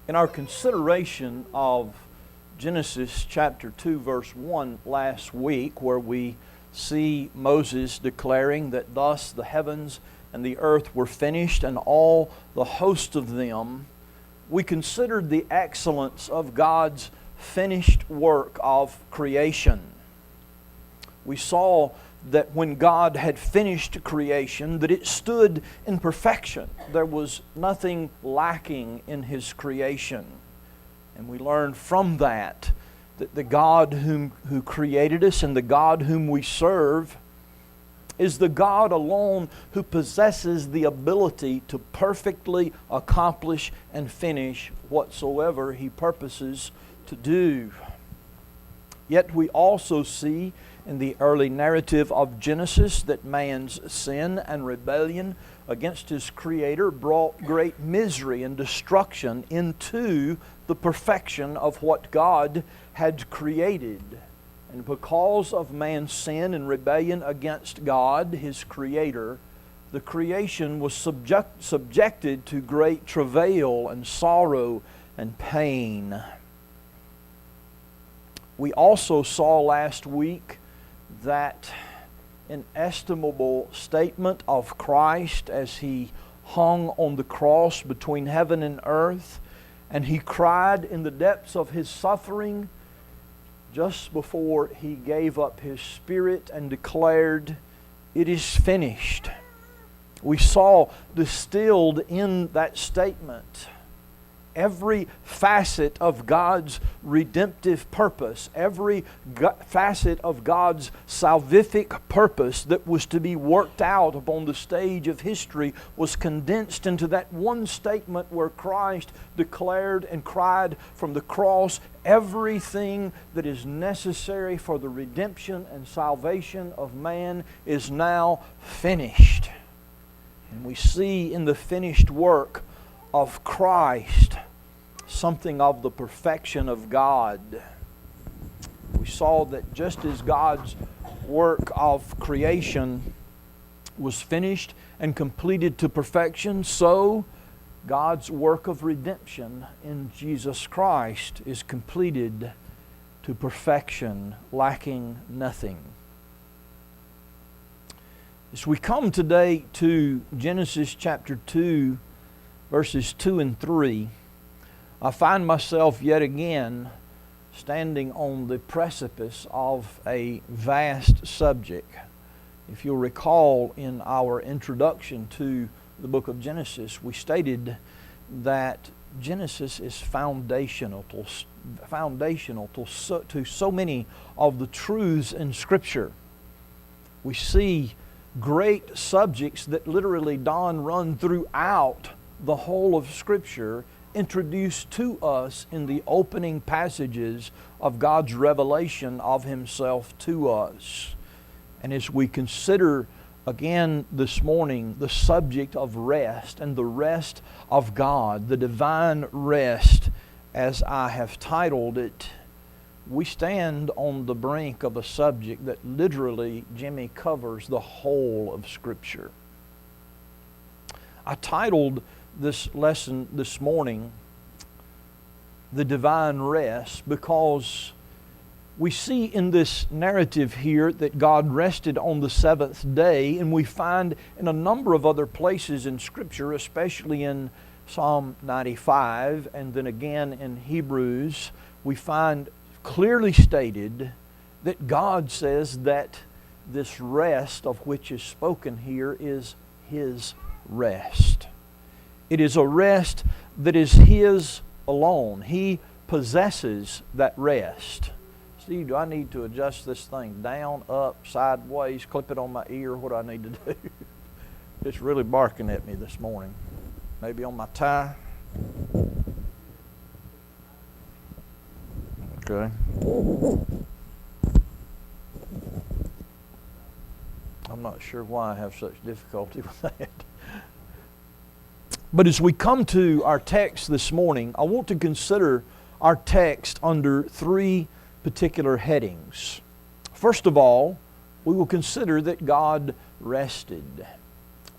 In our consideration of Genesis chapter 2 verse 1 last week, where we see Moses declaring that thus the heavens and the earth were finished and all the host of them, we considered the excellence of God's finished work of creation. We saw that when God had finished creation, that it stood in perfection. There was nothing lacking in His creation. And we learned from that the God who created us and the God whom we serve is the God alone who possesses the ability to perfectly accomplish and finish whatsoever He purposes to do. Yet we also see in the early narrative of Genesis that man's sin and rebellion against his Creator brought great misery and destruction into the perfection of what God had created. And because of man's sin and rebellion against God, His Creator, the creation was subjected to great travail and sorrow and pain. We also saw last week that inestimable statement of Christ as He hung on the cross between heaven and earth, and He cried in the depths of His suffering just before He gave up His spirit and declared, "It is finished." We saw distilled in that statement every facet of God's redemptive purpose, every facet of God's salvific purpose that was to be worked out upon the stage of history was condensed into that one statement where Christ declared and cried from the cross, everything that is necessary for the redemption and salvation of man is now finished. And we see in the finished work of Christ something of the perfection of God. We saw that just as God's work of creation was finished and completed to perfection, so God's work of redemption in Jesus Christ is completed to perfection, lacking nothing. As we come today to Genesis chapter 2, verses 2 and 3, I find myself yet again standing on the precipice of a vast subject. If you'll recall in our introduction to the book of Genesis, we stated that Genesis is foundational to so many of the truths in Scripture. We see great subjects that literally run throughout the whole of Scripture, introduced to us in the opening passages of God's revelation of Himself to us. And as we consider again this morning the subject of rest and the rest of God, the divine rest, as I have titled it, we stand on the brink of a subject that literally, Jimmy, covers the whole of Scripture. I titled this lesson this morning, The Divine Rest, because we see in this narrative here that God rested on the seventh day, and we find in a number of other places in Scripture, especially in Psalm 95 and then again in Hebrews, we find clearly stated that God says that this rest of which is spoken here is His rest. It is a rest that is His alone. He possesses that rest. Steve, do I need to adjust this thing down, up, sideways, clip it on my ear? What do I need to do? It's really barking at me this morning. Maybe on my tie? Okay. I'm not sure why I have such difficulty with that. But as we come to our text this morning, I want to consider our text under three particular headings. First of all, we will consider that God rested.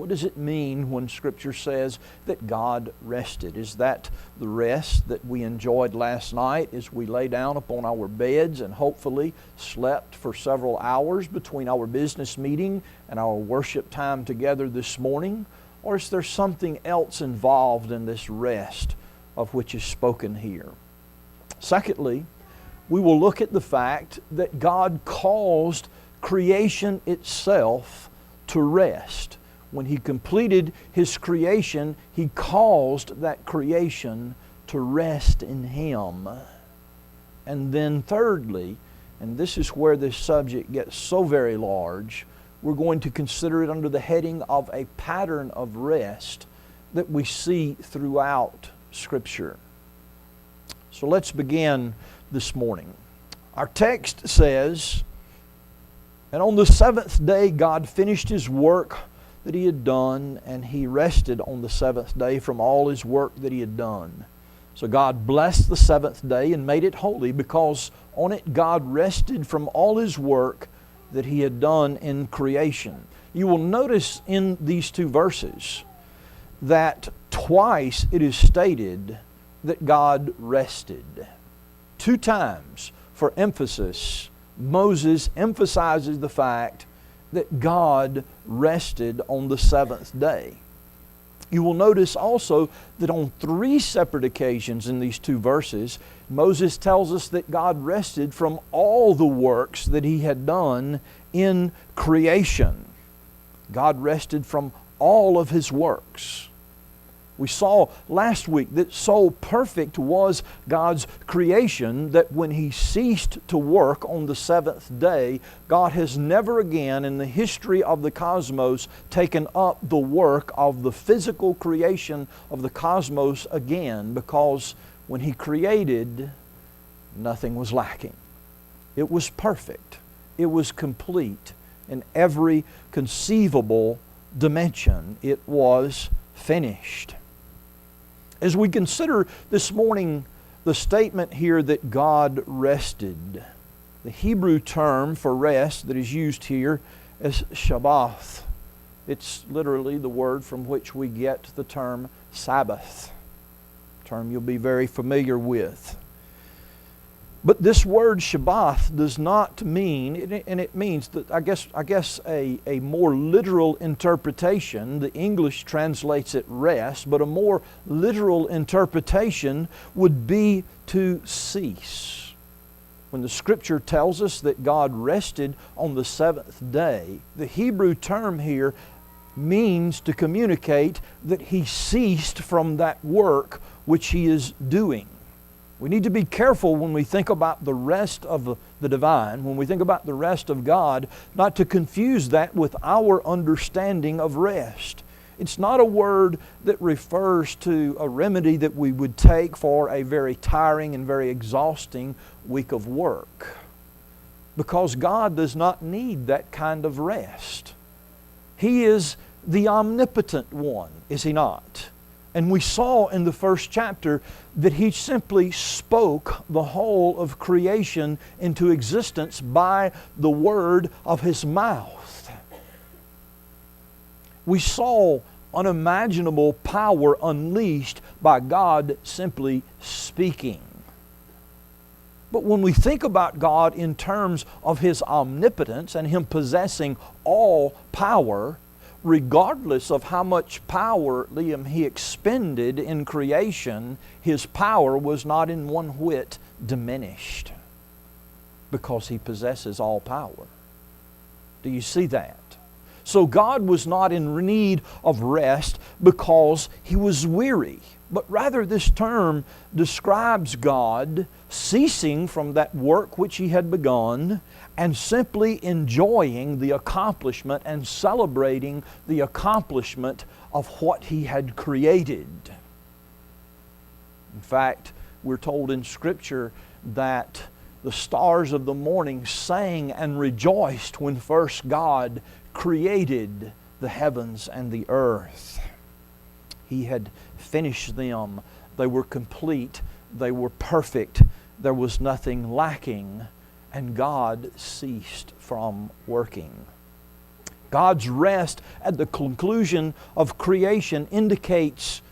What does it mean when Scripture says that God rested? Is that the rest that we enjoyed last night as we lay down upon our beds and hopefully slept for several hours between our business meeting and our worship time together this morning? Or is there something else involved in this rest of which is spoken here? Secondly, we will look at the fact that God caused creation itself to rest. When He completed His creation, He caused that creation to rest in Him. And then thirdly, and this is where this subject gets so very large, we're going to consider it under the heading of a pattern of rest that we see throughout Scripture. So let's begin this morning. Our text says, "And on the seventh day God finished His work that He had done, and He rested on the seventh day from all His work that He had done. So God blessed the seventh day and made it holy, because on it God rested from all His work that He had done in creation." You will notice in these two verses that twice it is stated that God rested. Two times, for emphasis, Moses emphasizes the fact that God rested on the seventh day. You will notice also that on three separate occasions in these two verses, Moses tells us that God rested from all the works that He had done in creation. God rested from all of His works. We saw last week that so perfect was God's creation that when He ceased to work on the seventh day, God has never again in the history of the cosmos taken up the work of the physical creation of the cosmos again, because when He created, nothing was lacking. It was perfect. It was complete in every conceivable dimension. It was finished. As we consider this morning the statement here that God rested, the Hebrew term for rest that is used here is Sabbath. It's literally the word from which we get the term Sabbath, a term you'll be very familiar with. But this word Sabbath does not mean, and it means that I guess a more literal interpretation, the English translates it rest, but a more literal interpretation would be to cease. When the Scripture tells us that God rested on the seventh day, the Hebrew term here means to communicate that He ceased from that work which He is doing. We need to be careful when we think about the rest of the divine, when we think about the rest of God, not to confuse that with our understanding of rest. It's not a word that refers to a remedy that we would take for a very tiring and very exhausting week of work, because God does not need that kind of rest. He is the omnipotent one, is He not? And we saw in the first chapter that He simply spoke the whole of creation into existence by the word of His mouth. We saw unimaginable power unleashed by God simply speaking. But when we think about God in terms of His omnipotence and Him possessing all power, regardless of how much power, Liam, He expended in creation, His power was not in one whit diminished, because He possesses all power. Do you see that? So God was not in need of rest because He was weary, but rather this term describes God ceasing from that work which He had begun and simply enjoying the accomplishment and celebrating the accomplishment of what He had created. In fact, we're told in Scripture that the stars of the morning sang and rejoiced when first God created the heavens and the earth. He had finished them. They were complete. They were perfect. There was nothing lacking. And God ceased from working. God's rest at the conclusion of creation indicates